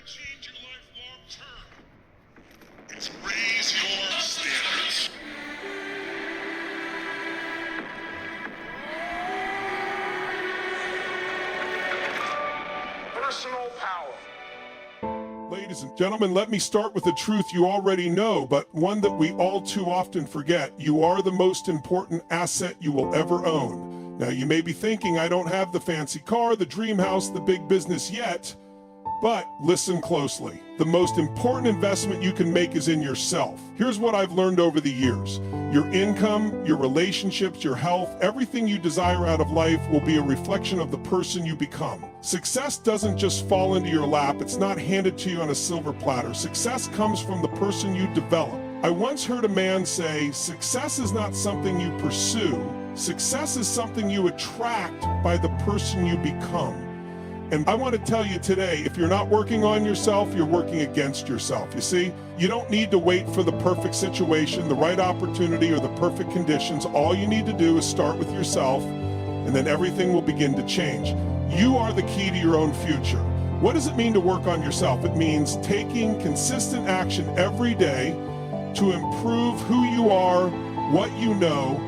change your life long term. It's raise your standards. Personal power. Ladies and gentlemen, let me start with a truth you already know, but one that we all too often forget. You are the most important asset you will ever own. Now, you may be thinking, I don't have the fancy car, the dream house, the big business yet, but listen closely. The most important investment you can make is in yourself. Here's what I've learned over the years. Your income, your relationships, your health, everything you desire out of life will be a reflection of the person you become. Success doesn't just fall into your lap. It's not handed to you on a silver platter. Success comes from the person you develop. I once heard a man say, success is not something you pursue. Success is something you attract by the person you become. And I want to tell you today, if you're not working on yourself, you're working against yourself. You see, you don't need to wait for the perfect situation, the right opportunity, or the perfect conditions. All you need to do is start with yourself, and then everything will begin to change. You are the key to your own future. What does it mean to work on yourself? It means taking consistent action every day to improve who you are, what you know,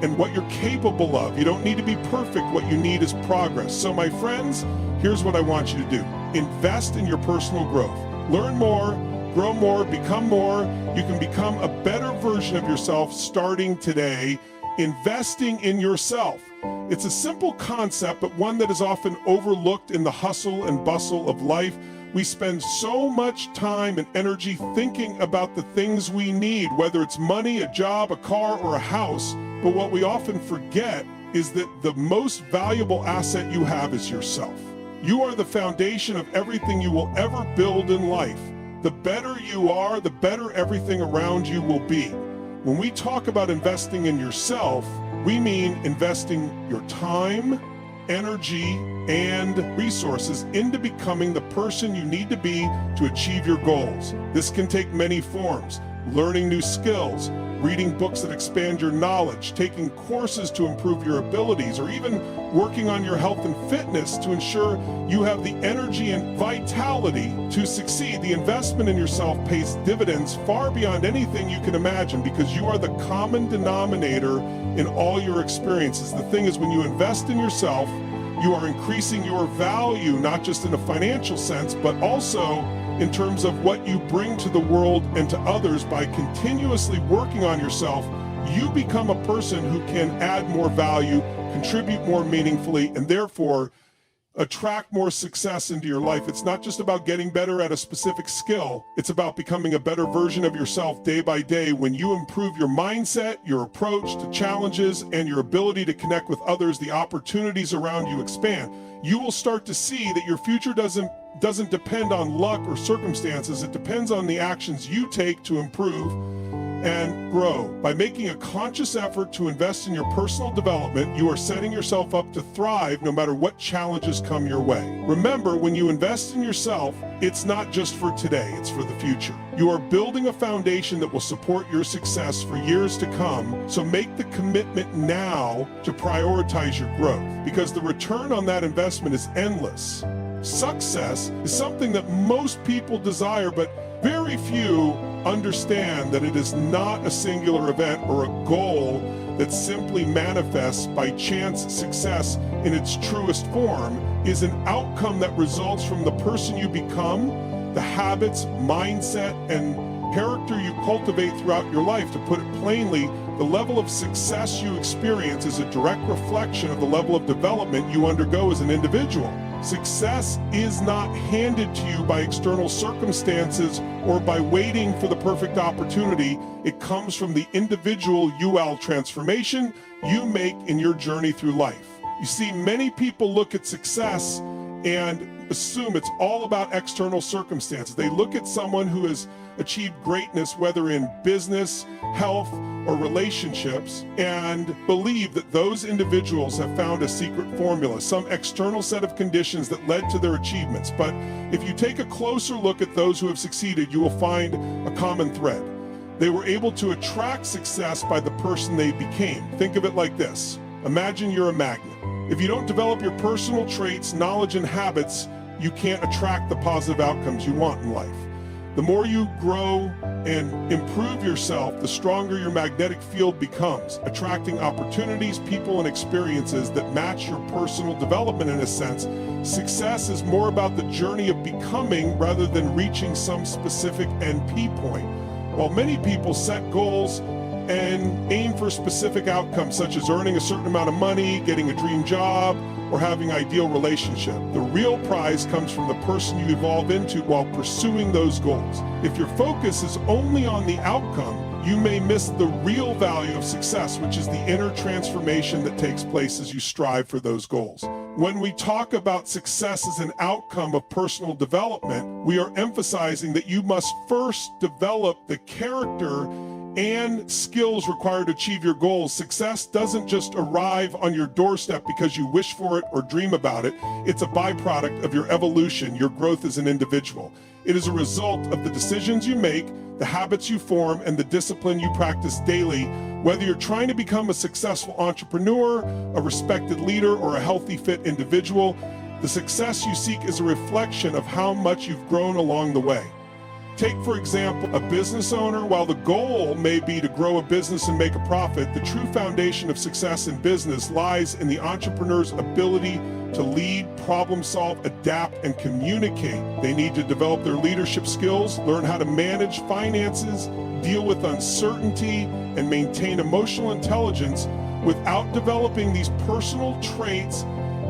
and what you're capable of. You don't need to be perfect. What you need is progress. So my friends, here's what I want you to do. Invest in your personal growth. Learn more, grow more, become more. You can become a better version of yourself starting today, investing in yourself. It's a simple concept, but one that is often overlooked in the hustle and bustle of life. We spend so much time and energy thinking about the things we need, whether it's money, a job, a car, or a house. But what we often forget is that the most valuable asset you have is yourself. You are the foundation of everything you will ever build in life. The better you are, the better everything around you will be. When we talk about investing in yourself, we mean investing your time, energy, and resources into becoming the person you need to be to achieve your goals. This can take many forms: learning new skills, reading books that expand your knowledge, taking courses to improve your abilities, or even working on your health and fitness to ensure you have the energy and vitality to succeed. The investment in yourself pays dividends far beyond anything you can imagine, because you are the common denominator in all your experiences. The thing is, when you invest in yourself, you are increasing your value, not just in a financial sense, but also in terms of what you bring to the world and to others. By continuously working on yourself, you become a person who can add more value, contribute more meaningfully, and therefore attract more success into your life. It's not just about getting better at a specific skill. It's about becoming a better version of yourself day by day. When you improve your mindset, your approach to challenges, and your ability to connect with others, the opportunities around you expand. You will start to see that your future doesn't depend on luck or circumstances. It depends on the actions you take to improve and grow. By making a conscious effort to invest in your personal development, you are setting yourself up to thrive no matter what challenges come your way. Remember, when you invest in yourself, it's not just for today, it's for the future. You are building a foundation that will support your success for years to come, so make the commitment now to prioritize your growth, because the return on that investment is endless. Success is something that most people desire, but very few understand that it is not a singular event or a goal that simply manifests by chance. Success in its truest form is an outcome that results from the person you become, the habits, mindset, and character you cultivate throughout your life. To put it plainly, the level of success you experience is a direct reflection of the level of development you undergo as an individual. Success is not handed to you by external circumstances or by waiting for the perfect opportunity. It comes from the individual transformation you make in your journey through life. You see, many people look at success and assume it's all about external circumstances. They look at someone who has achieved greatness, whether in business, health, or relationships, and believe that those individuals have found a secret formula, some external set of conditions that led to their achievements. But if you take a closer look at those who have succeeded, you will find a common thread. They were able to attract success by the person they became. Think of it like this. Imagine you're a magnet. If you don't develop your personal traits, knowledge, and habits, you can't attract the positive outcomes you want in life. The more you grow and improve yourself, the stronger your magnetic field becomes, attracting opportunities, people, and experiences that match your personal development in a sense. Success is more about the journey of becoming rather than reaching some specific NP point. While many people set goals and aim for specific outcomes such as earning a certain amount of money, getting a dream job, or having an ideal relationship, the real prize comes from the person you evolve into while pursuing those goals. If your focus is only on the outcome, you may miss the real value of success, which is the inner transformation that takes place as you strive for those goals. When we talk about success as an outcome of personal development, we are emphasizing that you must first develop the character and skills required to achieve your goals. Success doesn't just arrive on your doorstep because you wish for it or dream about it. It's a byproduct of your evolution, your growth as an individual. It is a result of the decisions you make, the habits you form, and the discipline you practice daily. Whether you're trying to become a successful entrepreneur, a respected leader, or a healthy, fit individual, the success you seek is a reflection of how much you've grown along the way. Take, for example, a business owner. While the goal may be to grow a business and make a profit, the true foundation of success in business lies in the entrepreneur's ability to lead, problem solve, adapt, and communicate. They need to develop their leadership skills, learn how to manage finances, deal with uncertainty, and maintain emotional intelligence. Without developing these personal traits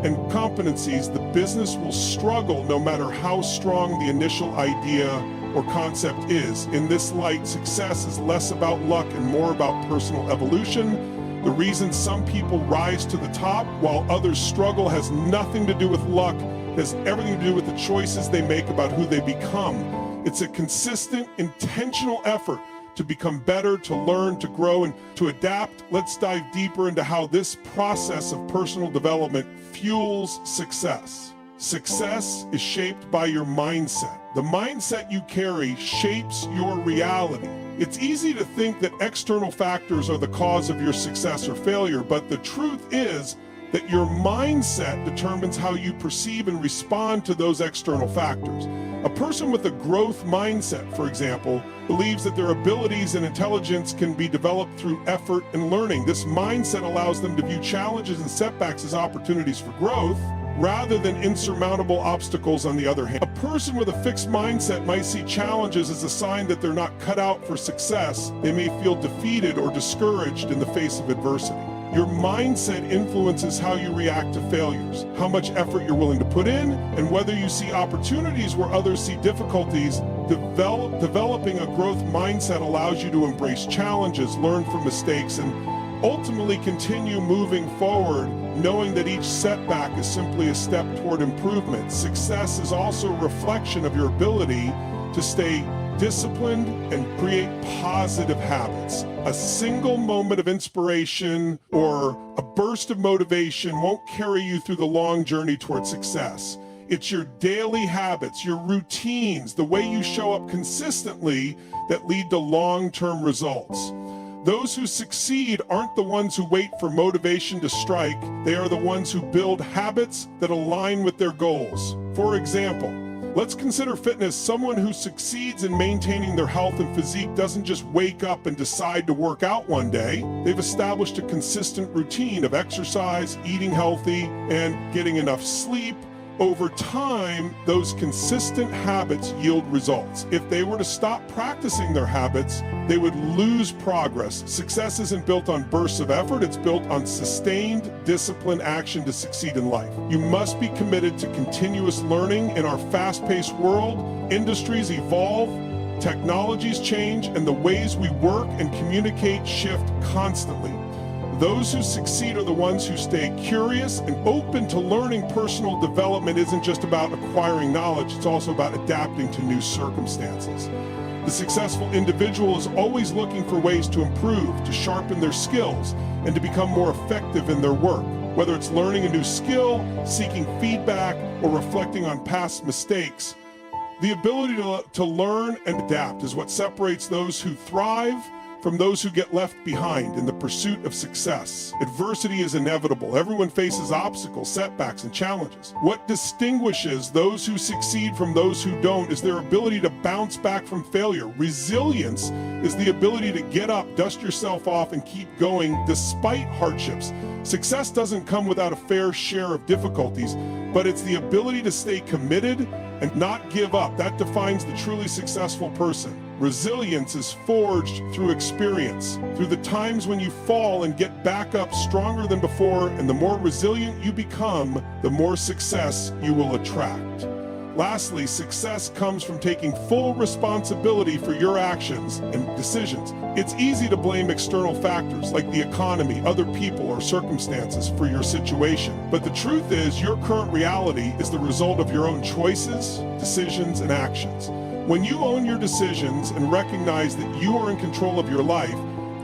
and competencies, the business will struggle no matter how strong the initial idea or concept is. In this light, success is less about luck and more about personal evolution. The reason some people rise to the top while others struggle has nothing to do with luck. It has everything to do with the choices they make about who they become. It's a consistent, intentional effort to become better, to learn, to grow, and to adapt. Let's dive deeper into how this process of personal development fuels success. Success is shaped by your mindset. The mindset you carry shapes your reality. It's easy to think that external factors are the cause of your success or failure, but the truth is that your mindset determines how you perceive and respond to those external factors. A person with a growth mindset, for example, believes that their abilities and intelligence can be developed through effort and learning. This mindset allows them to view challenges and setbacks as opportunities for growth, rather than insurmountable obstacles. On the other hand, a person with a fixed mindset might see challenges as a sign that they're not cut out for success. They may feel defeated or discouraged in the face of adversity. Your mindset influences how you react to failures, how much effort you're willing to put in, and whether you see opportunities where others see difficulties. Developing a growth mindset allows you to embrace challenges, learn from mistakes, and ultimately continue moving forward, knowing that each setback is simply a step toward improvement. Success is also a reflection of your ability to stay disciplined and create positive habits. A single moment of inspiration or a burst of motivation won't carry you through the long journey toward success. It's your daily habits, your routines, the way you show up consistently that lead to long-term results. Those who succeed aren't the ones who wait for motivation to strike. They are the ones who build habits that align with their goals. For example, let's consider fitness. Someone who succeeds in maintaining their health and physique doesn't just wake up and decide to work out one day. They've established a consistent routine of exercise, eating healthy, and getting enough sleep. Over time, those consistent habits yield results. If they were to stop practicing their habits, they would lose progress. Success isn't built on bursts of effort, it's built on sustained, disciplined action to succeed in life. You must be committed to continuous learning. In our fast-paced world, industries evolve, technologies change, and the ways we work and communicate shift constantly. Those who succeed are the ones who stay curious and open to learning. Personal development isn't just about acquiring knowledge, it's also about adapting to new circumstances. The successful individual is always looking for ways to improve, to sharpen their skills, and to become more effective in their work. Whether it's learning a new skill, seeking feedback, or reflecting on past mistakes, the ability to learn and adapt is what separates those who thrive from those who get left behind in the pursuit of success. Adversity is inevitable. Everyone faces obstacles, setbacks, and challenges. What distinguishes those who succeed from those who don't is their ability to bounce back from failure. Resilience is the ability to get up, dust yourself off, and keep going despite hardships. Success doesn't come without a fair share of difficulties, but it's the ability to stay committed and not give up. That defines the truly successful person. Resilience is forged through experience, through the times when you fall and get back up stronger than before, and the more resilient you become, the more success you will attract. Lastly, success comes from taking full responsibility for your actions and decisions. It's easy to blame external factors like the economy, other people, or circumstances for your situation. But the truth is, your current reality is the result of your own choices, decisions, and actions. When you own your decisions and recognize that you are in control of your life,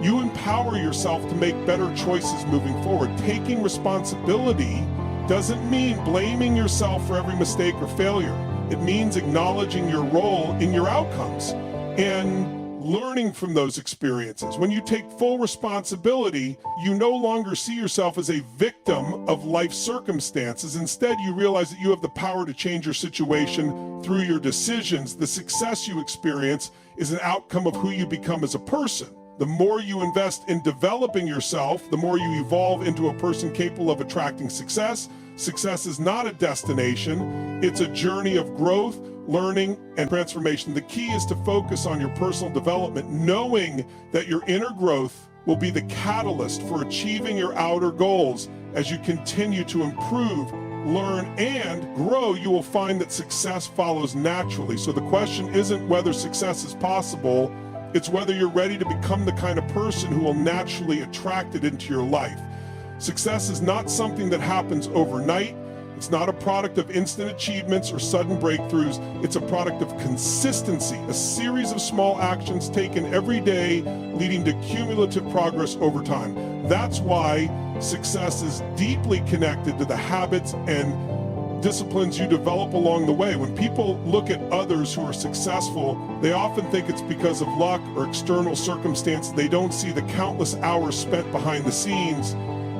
you empower yourself to make better choices moving forward. Taking responsibility doesn't mean blaming yourself for every mistake or failure. It means acknowledging your role in your outcomes and learning from those experiences. When you take full responsibility, you no longer see yourself as a victim of life circumstances. Instead, you realize that you have the power to change your situation through your decisions. The success you experience is an outcome of who you become as a person. The more you invest in developing yourself, the more you evolve into a person capable of attracting success. Success is not a destination, it's a journey of growth, learning, and transformation. The key is to focus on your personal development, knowing that your inner growth will be the catalyst for achieving your outer goals. As you continue to improve, learn, and grow, you will find that success follows naturally. So the question isn't whether success is possible, it's whether you're ready to become the kind of person who will naturally attract it into your life. Success is not something that happens overnight. It's not a product of instant achievements or sudden breakthroughs. It's a product of consistency, a series of small actions taken every day, leading to cumulative progress over time. That's why success is deeply connected to the habits and disciplines you develop along the way. When people look at others who are successful, they often think it's because of luck or external circumstances. They don't see the countless hours spent behind the scenes,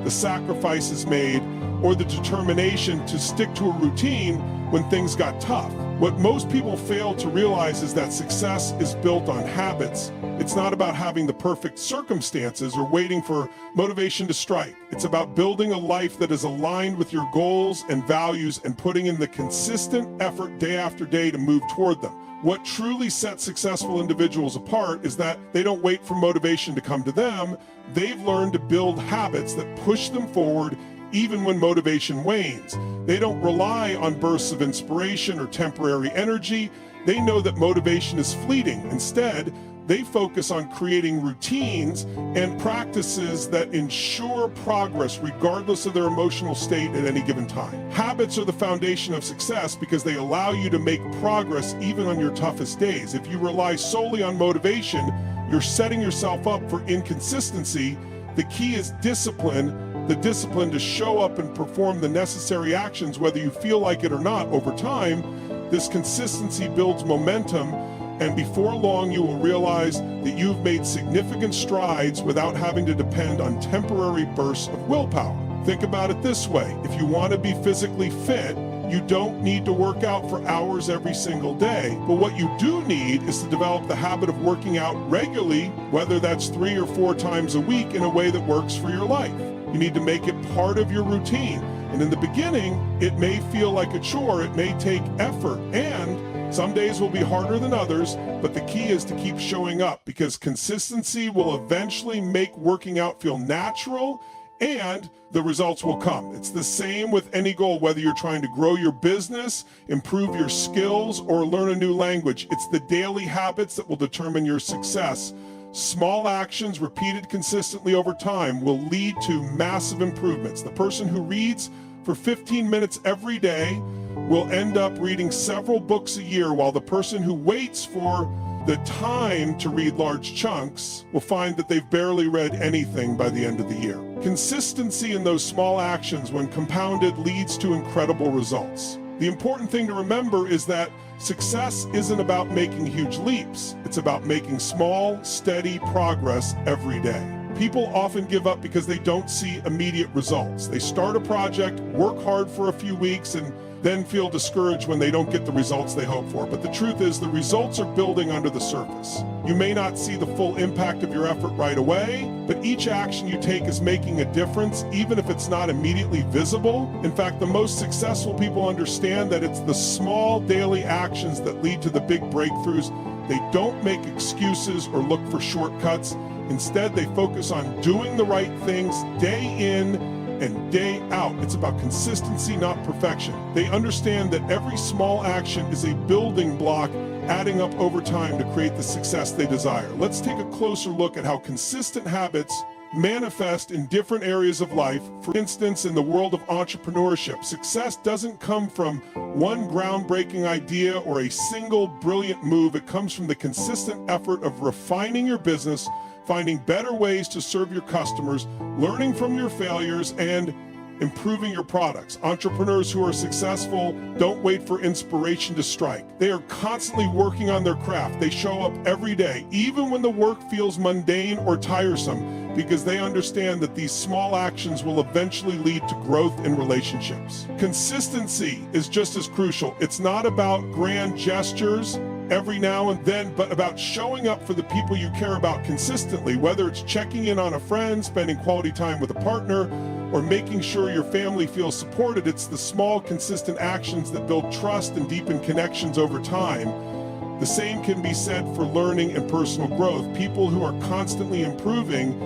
the sacrifices made, or the determination to stick to a routine when things got tough. What most people fail to realize is that success is built on habits. It's not about having the perfect circumstances or waiting for motivation to strike. It's about building a life that is aligned with your goals and values and putting in the consistent effort day after day to move toward them. What truly sets successful individuals apart is that they don't wait for motivation to come to them. They've learned to build habits that push them forward even when motivation wanes. They don't rely on bursts of inspiration or temporary energy. They know that motivation is fleeting. Instead, they focus on creating routines and practices that ensure progress regardless of their emotional state at any given time. Habits are the foundation of success because they allow you to make progress even on your toughest days. If you rely solely on motivation, you're setting yourself up for inconsistency. The key is discipline, the discipline to show up and perform the necessary actions whether you feel like it or not. Over time, this consistency builds momentum, and before long you will realize that you've made significant strides without having to depend on temporary bursts of willpower. Think about it this way: if you want to be physically fit, you don't need to work out for hours every single day. But what you do need is to develop the habit of working out regularly, whether that's 3 or 4 times a week, in a way that works for your life. You need to make it part of your routine. And in the beginning, it may feel like a chore, it may take effort, and some days will be harder than others, but the key is to keep showing up, because consistency will eventually make working out feel natural, and the results will come. It's the same with any goal, whether you're trying to grow your business, improve your skills, or learn a new language. It's the daily habits that will determine your success. Small actions repeated consistently over time will lead to massive improvements. The person who reads for 15 minutes every day will end up reading several books a year, while the person who waits for the time to read large chunks will find that they've barely read anything by the end of the year. Consistency in those small actions, when compounded, leads to incredible results. The important thing to remember is that Success isn't about making huge leaps. It's about making small, steady progress every day. People often give up because they don't see immediate results. They start a project, work hard for a few weeks, and then feel discouraged when they don't get the results they hope for. But the truth is, the results are building under the surface. You may not see the full impact of your effort right away, but each action you take is making a difference, even if it's not immediately visible. In fact, the most successful people understand that it's the small daily actions that lead to the big breakthroughs. They don't make excuses or look for shortcuts. Instead, they focus on doing the right things day in and day out. It's about consistency, not perfection. They understand that every small action is a building block adding up over time to create the success they desire. Let's take a closer look at how consistent habits manifest in different areas of life. For instance, in the world of entrepreneurship, success doesn't come from one groundbreaking idea or a single brilliant move. It comes from the consistent effort of refining your business, finding better ways to serve your customers, learning from your failures, and improving your products. Entrepreneurs who are successful don't wait for inspiration to strike. They are constantly working on their craft. They show up every day, even when the work feels mundane or tiresome, because they understand that these small actions will eventually lead to growth in relationships. Consistency is just as crucial. It's not about grand gestures every now and then, but about showing up for the people you care about consistently, whether it's checking in on a friend, spending quality time with a partner, or making sure your family feels supported. It's the small, consistent actions that build trust and deepen connections over time. The same can be said for learning and personal growth. People who are constantly improving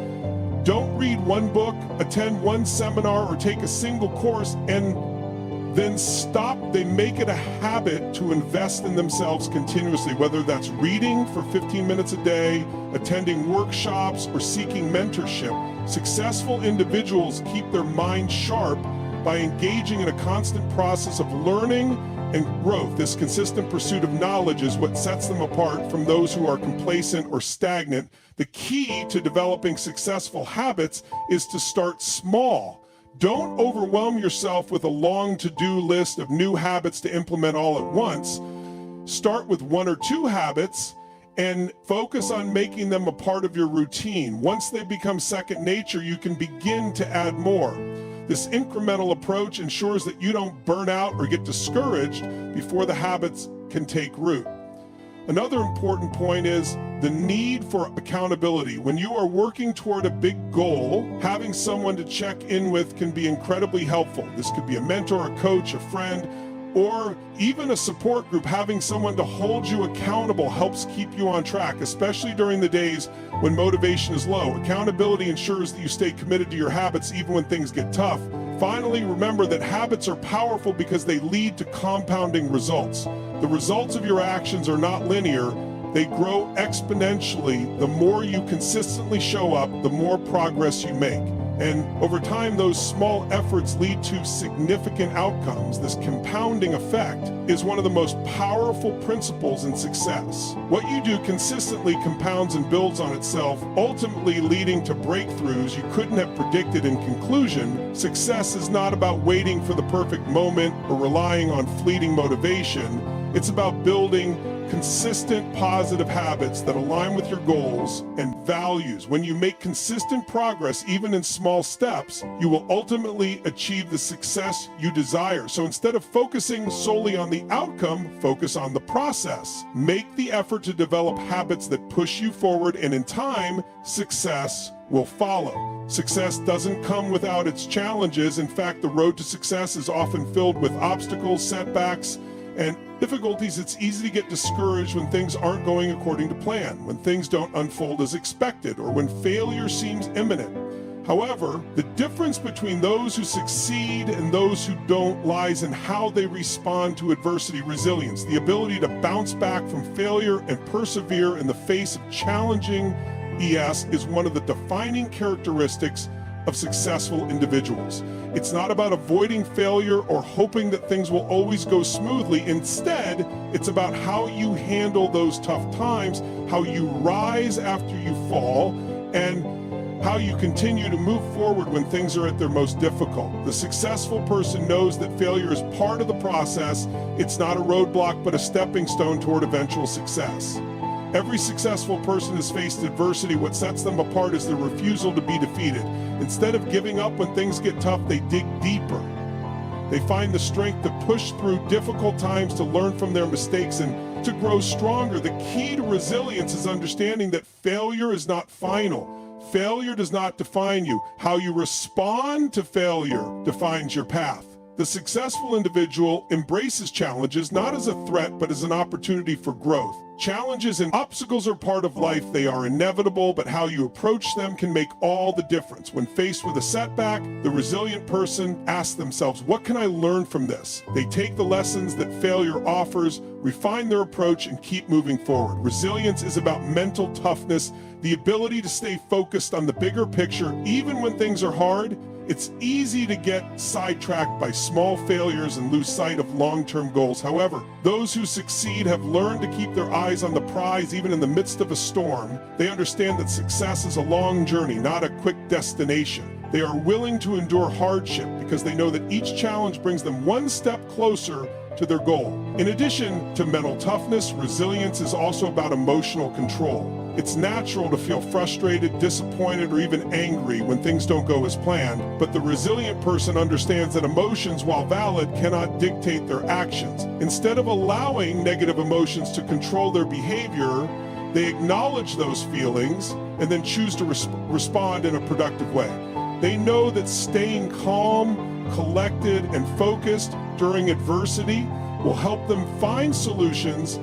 don't read one book, attend one seminar, or take a single course and then stop. They make it a habit to invest in themselves continuously, whether that's reading for 15 minutes a day, attending workshops, or seeking mentorship. Successful individuals keep their mind sharp by engaging in a constant process of learning and growth. This consistent pursuit of knowledge is what sets them apart from those who are complacent or stagnant. The key to developing successful habits is to start small. Don't overwhelm yourself with a long to-do list of new habits to implement all at once. Start with one or two habits and focus on making them a part of your routine. Once they become second nature, you can begin to add more. This incremental approach ensures that you don't burn out or get discouraged before the habits can take root. Another important point is the need for accountability. When you are working toward a big goal, having someone to check in with can be incredibly helpful. This could be a mentor, a coach, a friend, or even a support group. Having someone to hold you accountable helps keep you on track, especially during the days when motivation is low. Accountability ensures that you stay committed to your habits even when things get tough. Finally, remember that habits are powerful because they lead to compounding results. The results of your actions are not linear. They grow exponentially. The more you consistently show up, the more progress you make. And over time, those small efforts lead to significant outcomes. This compounding effect is one of the most powerful principles in success. What you do consistently compounds and builds on itself, ultimately leading to breakthroughs you couldn't have predicted. In conclusion, success is not about waiting for the perfect moment or relying on fleeting motivation. It's about building consistent positive habits that align with your goals and values. When you make consistent progress, even in small steps, you will ultimately achieve the success you desire. So instead of focusing solely on the outcome, focus on the process. Make the effort to develop habits that push you forward, and in time, success will follow. Success doesn't come without its challenges. In fact, the road to success is often filled with obstacles, setbacks, and difficulties. It's easy to get discouraged when things aren't going according to plan, when things don't unfold as expected, or when failure seems imminent. However, the difference between those who succeed and those who don't lies in how they respond to adversity. Resilience, the ability to bounce back from failure and persevere in the face of challenging ES, is one of the defining characteristics of successful individuals. It's not about avoiding failure or hoping that things will always go smoothly. Instead, it's about how you handle those tough times, how you rise after you fall, and how you continue to move forward when things are at their most difficult. The successful person knows that failure is part of the process. It's not a roadblock, but a stepping stone toward eventual success. Every successful person has faced adversity. What sets them apart is their refusal to be defeated. Instead of giving up when things get tough, they dig deeper. They find the strength to push through difficult times, to learn from their mistakes, and to grow stronger. The key to resilience is understanding that failure is not final. Failure does not define you. How you respond to failure defines your path. The successful individual embraces challenges not as a threat, but as an opportunity for growth. Challenges and obstacles are part of life. They are inevitable, but how you approach them can make all the difference. When faced with a setback, the resilient person asks themselves, what can I learn from this? They take the lessons that failure offers, refine their approach, and keep moving forward. Resilience is about mental toughness, the ability to stay focused on the bigger picture, even when things are hard. It's easy to get sidetracked by small failures and lose sight of long-term goals. However, those who succeed have learned to keep their eyes on the prize even in the midst of a storm. They understand that success is a long journey, not a quick destination. They are willing to endure hardship because they know that each challenge brings them one step closer to their goal. In addition to mental toughness, resilience is also about emotional control. It's natural to feel frustrated, disappointed, or even angry when things don't go as planned, but the resilient person understands that emotions, while valid, cannot dictate their actions. Instead of allowing negative emotions to control their behavior, they acknowledge those feelings and then choose to respond in a productive way. They know that staying calm, collected, and focused during adversity will help them find solutions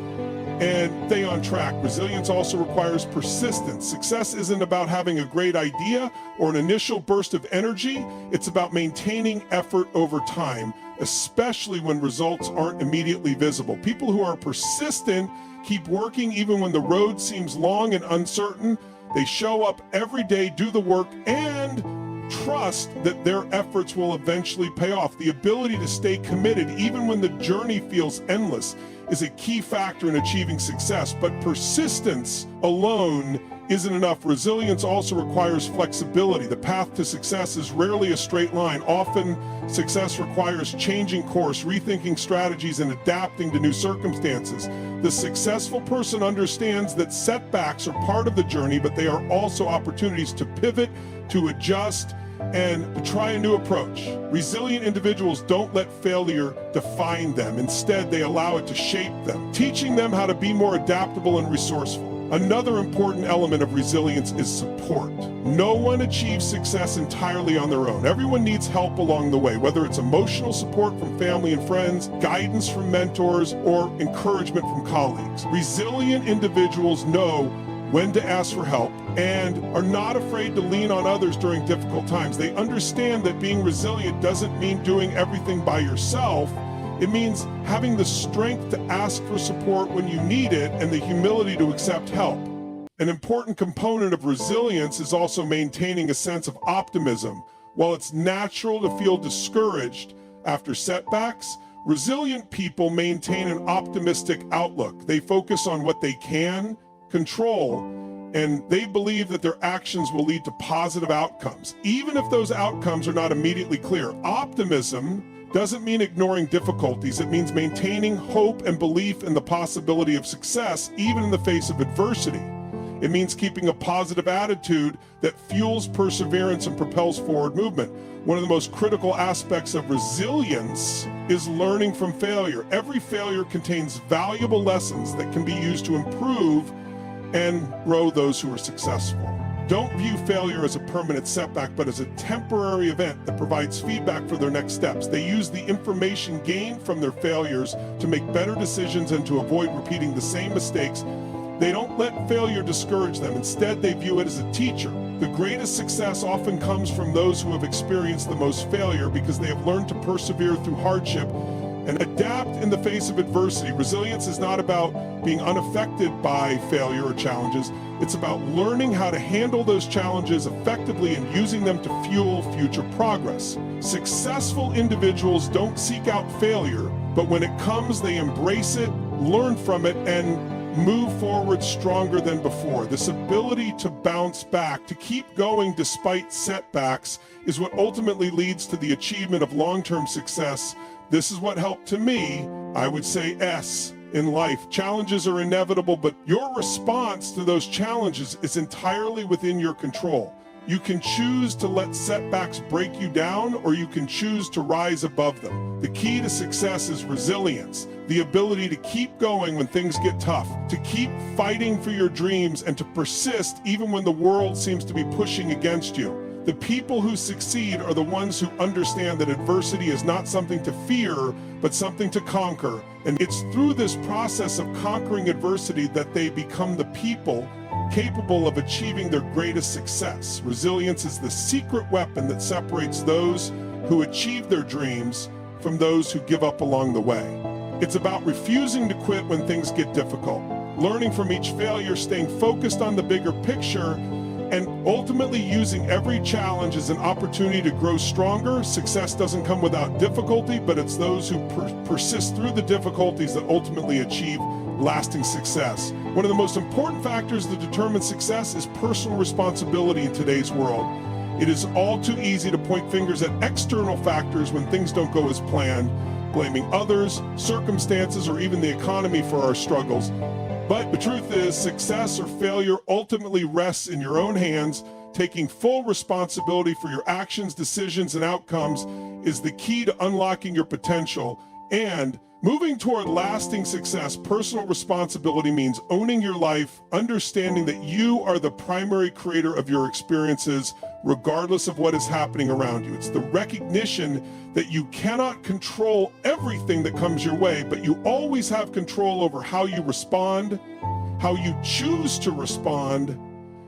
and stay on track. Resilience also requires persistence. Success isn't about having a great idea or an initial burst of energy. It's about maintaining effort over time, especially when results aren't immediately visible. People who are persistent keep working even when the road seems long and uncertain. They show up every day, do the work, and trust that their efforts will eventually pay off. The ability to stay committed even when the journey feels endless is a key factor in achieving success, but persistence alone isn't enough. Resilience also requires flexibility. The path to success is rarely a straight line. Often, success requires changing course, rethinking strategies, and adapting to new circumstances. The successful person understands that setbacks are part of the journey, but they are also opportunities to pivot, to adjust, and to try a new approach. Resilient individuals don't let failure define them. Instead, they allow it to shape them, teaching them how to be more adaptable and resourceful. Another important element of resilience is support. No one achieves success entirely on their own. Everyone needs help along the way, whether it's emotional support from family and friends, guidance from mentors, or encouragement from colleagues. Resilient individuals know when to ask for help and are not afraid to lean on others during difficult times. They understand that being resilient doesn't mean doing everything by yourself. It means having the strength to ask for support when you need it and the humility to accept help. An important component of resilience is also maintaining a sense of optimism. While it's natural to feel discouraged after setbacks, resilient people maintain an optimistic outlook. They focus on what they can control, and they believe that their actions will lead to positive outcomes, even if those outcomes are not immediately clear. Optimism doesn't mean ignoring difficulties. It means maintaining hope and belief in the possibility of success, even in the face of adversity. It means keeping a positive attitude that fuels perseverance and propels forward movement. One of the most critical aspects of resilience is learning from failure. Every failure contains valuable lessons that can be used to improve and grow those who are successful. Don't view failure as a permanent setback, but as a temporary event that provides feedback for their next steps. They use the information gained from their failures to make better decisions and to avoid repeating the same mistakes. They don't let failure discourage them. Instead, they view it as a teacher. The greatest success often comes from those who have experienced the most failure because they have learned to persevere through hardship and adapt in the face of adversity. Resilience is not about being unaffected by failure or challenges. It's about learning how to handle those challenges effectively and using them to fuel future progress. Successful individuals don't seek out failure, but when it comes, they embrace it, learn from it, and move forward stronger than before. This ability to bounce back, to keep going despite setbacks, is what ultimately leads to the achievement of long-term success. This is what helped to me, I would say S, in life. Challenges are inevitable, but your response to those challenges is entirely within your control. You can choose to let setbacks break you down, or you can choose to rise above them. The key to success is resilience, the ability to keep going when things get tough, to keep fighting for your dreams, and to persist even when the world seems to be pushing against you. The people who succeed are the ones who understand that adversity is not something to fear, but something to conquer. And it's through this process of conquering adversity that they become the people capable of achieving their greatest success. Resilience is the secret weapon that separates those who achieve their dreams from those who give up along the way. It's about refusing to quit when things get difficult, learning from each failure, staying focused on the bigger picture, and ultimately using every challenge as an opportunity to grow stronger. Success doesn't come without difficulty, but it's those who persist through the difficulties that ultimately achieve lasting success. One of the most important factors that determine success is personal responsibility in today's world. It is all too easy to point fingers at external factors when things don't go as planned, blaming others, circumstances, or even the economy for our struggles. But the truth is, success or failure ultimately rests in your own hands. Taking full responsibility for your actions, decisions, and outcomes is the key to unlocking your potential. And moving toward lasting success, personal responsibility means owning your life, understanding that you are the primary creator of your experiences, regardless of what is happening around you. It's the recognition that you cannot control everything that comes your way, but you always have control over how you respond, how you choose to respond,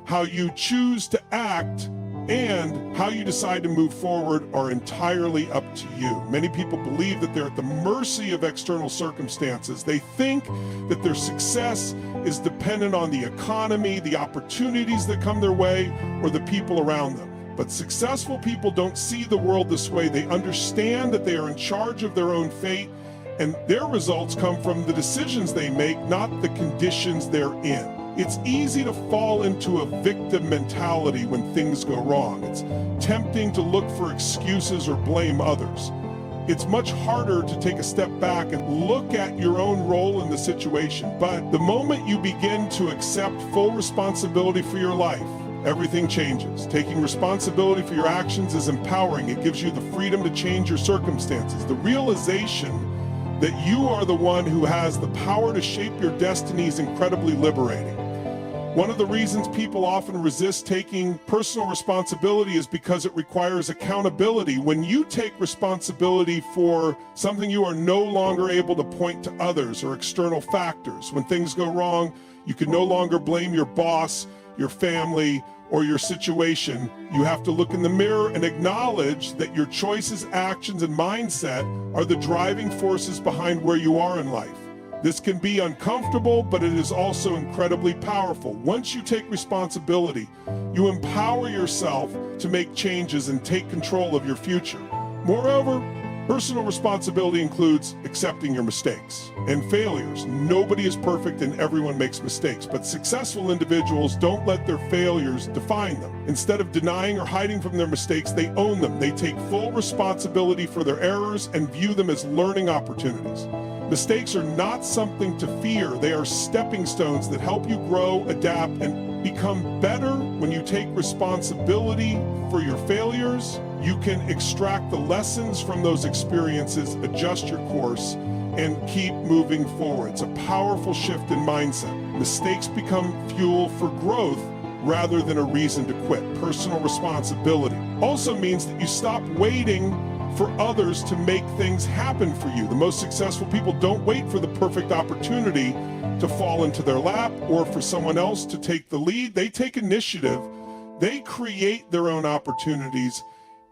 how you choose to act, and how you decide to move forward are entirely up to you. Many people believe that they're at the mercy of external circumstances. They think that their success is dependent on the economy, the opportunities that come their way, or the people around them. But successful people don't see the world this way. They understand that they are in charge of their own fate, and their results come from the decisions they make, not the conditions they're in. It's easy to fall into a victim mentality when things go wrong. It's tempting to look for excuses or blame others. It's much harder to take a step back and look at your own role in the situation. But the moment you begin to accept full responsibility for your life, everything changes. Taking responsibility for your actions is empowering. It gives you the freedom to change your circumstances. The realization that you are the one who has the power to shape your destiny is incredibly liberating. One of the reasons people often resist taking personal responsibility is because it requires accountability. When you take responsibility for something, you are no longer able to point to others or external factors. When things go wrong, you can no longer blame your boss, your family, or your situation. You have to look in the mirror and acknowledge that your choices, actions, and mindset are the driving forces behind where you are in life. This can be uncomfortable, but it is also incredibly powerful. Once you take responsibility, you empower yourself to make changes and take control of your future. Moreover, personal responsibility includes accepting your mistakes and failures. Nobody is perfect and everyone makes mistakes, but successful individuals don't let their failures define them. Instead of denying or hiding from their mistakes, they own them. They take full responsibility for their errors and view them as learning opportunities. Mistakes are not something to fear. They are stepping stones that help you grow, adapt, and become better. When you take responsibility for your failures, you can extract the lessons from those experiences, adjust your course, and keep moving forward. It's a powerful shift in mindset. Mistakes become fuel for growth rather than a reason to quit. Personal responsibility also means that you stop waiting for others to make things happen for you. The most successful people don't wait for the perfect opportunity to fall into their lap or for someone else to take the lead. They take initiative. They create their own opportunities,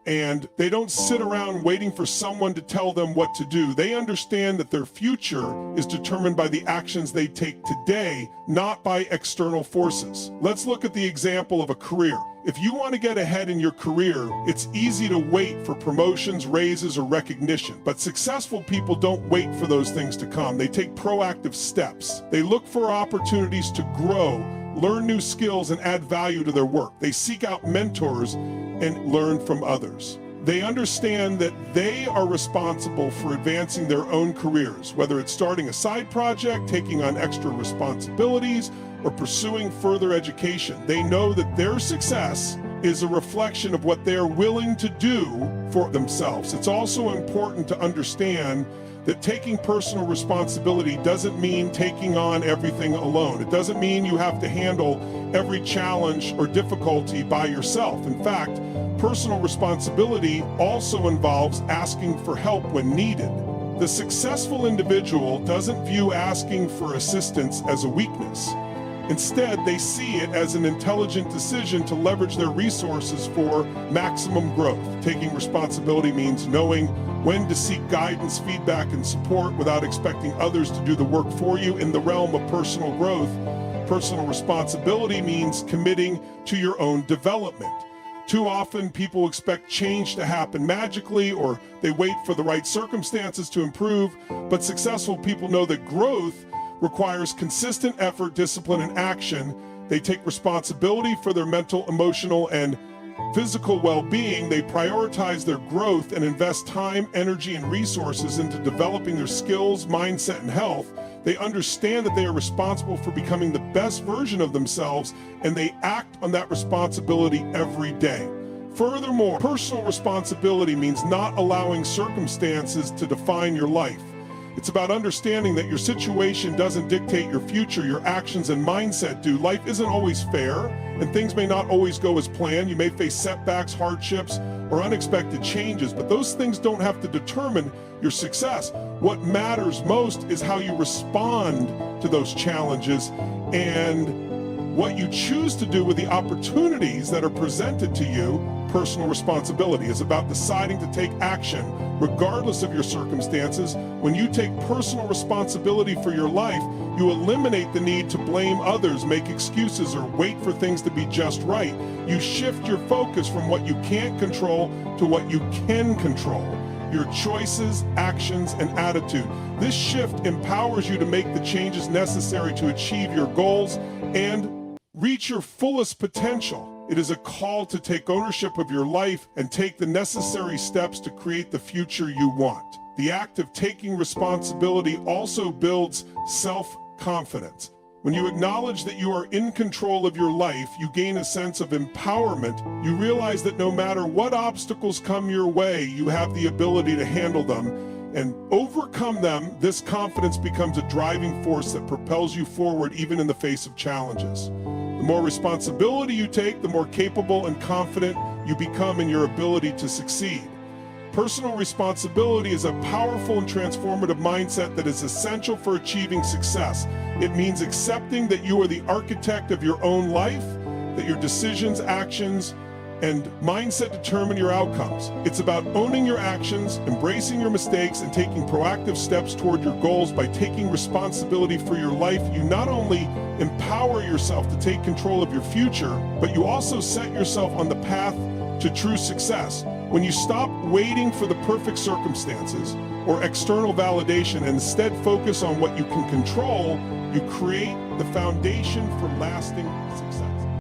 and they don't sit around waiting for someone to tell them what to do. They understand that their future is determined by the actions they take today, not by external forces. Let's look at the example of a career. If you want to get ahead in your career, it's easy to wait for promotions, raises, or recognition. But successful people don't wait for those things to come. They take proactive steps. They look for opportunities to grow, learn new skills, and add value to their work. They seek out mentors and learn from others. They understand that they are responsible for advancing their own careers, whether it's starting a side project, taking on extra responsibilities, or pursuing further education. They know that their success is a reflection of what they're willing to do for themselves. It's also important to understand that taking personal responsibility doesn't mean taking on everything alone. It doesn't mean you have to handle every challenge or difficulty by yourself. In fact, personal responsibility also involves asking for help when needed. The successful individual doesn't view asking for assistance as a weakness. Instead, they see it as an intelligent decision to leverage their resources for maximum growth. Taking responsibility means knowing when to seek guidance, feedback, and support without expecting others to do the work for you. In the realm of personal growth, personal responsibility means committing to your own development. Too often, people expect change to happen magically, or they wait for the right circumstances to improve, but successful people know that growth requires consistent effort, discipline, and action. They take responsibility for their mental, emotional, and physical well-being. They prioritize their growth and invest time, energy, and resources into developing their skills, mindset, and health. They understand that they are responsible for becoming the best version of themselves, and they act on that responsibility every day. Furthermore, personal responsibility means not allowing circumstances to define your life. It's about understanding that your situation doesn't dictate your future, your actions and mindset do. Life isn't always fair, and things may not always go as planned. You may face setbacks, hardships, or unexpected changes, but those things don't have to determine your success. What matters most is how you respond to those challenges and what you choose to do with the opportunities that are presented to you. Personal responsibility is about deciding to take action regardless of your circumstances. When you take personal responsibility for your life, you eliminate the need to blame others, make excuses, or wait for things to be just right. You shift your focus from what you can't control to what you can control: your choices, actions, and attitude. This shift empowers you to make the changes necessary to achieve your goals and reach your fullest potential. It is a call to take ownership of your life and take the necessary steps to create the future you want. The act of taking responsibility also builds self-confidence. When you acknowledge that you are in control of your life, you gain a sense of empowerment. You realize that no matter what obstacles come your way, you have the ability to handle them and overcome them. This confidence becomes a driving force that propels you forward even in the face of challenges. The more responsibility you take, the more capable and confident you become in your ability to succeed. Personal responsibility is a powerful and transformative mindset that is essential for achieving success. It means accepting that you are the architect of your own life, that your decisions, actions, and mindset determine your outcomes. It's about owning your actions, embracing your mistakes, and taking proactive steps toward your goals. By taking responsibility for your life, you not only empower yourself to take control of your future, but you also set yourself on the path to true success. When you stop waiting for the perfect circumstances or external validation and instead focus on what you can control, you create the foundation for lasting success.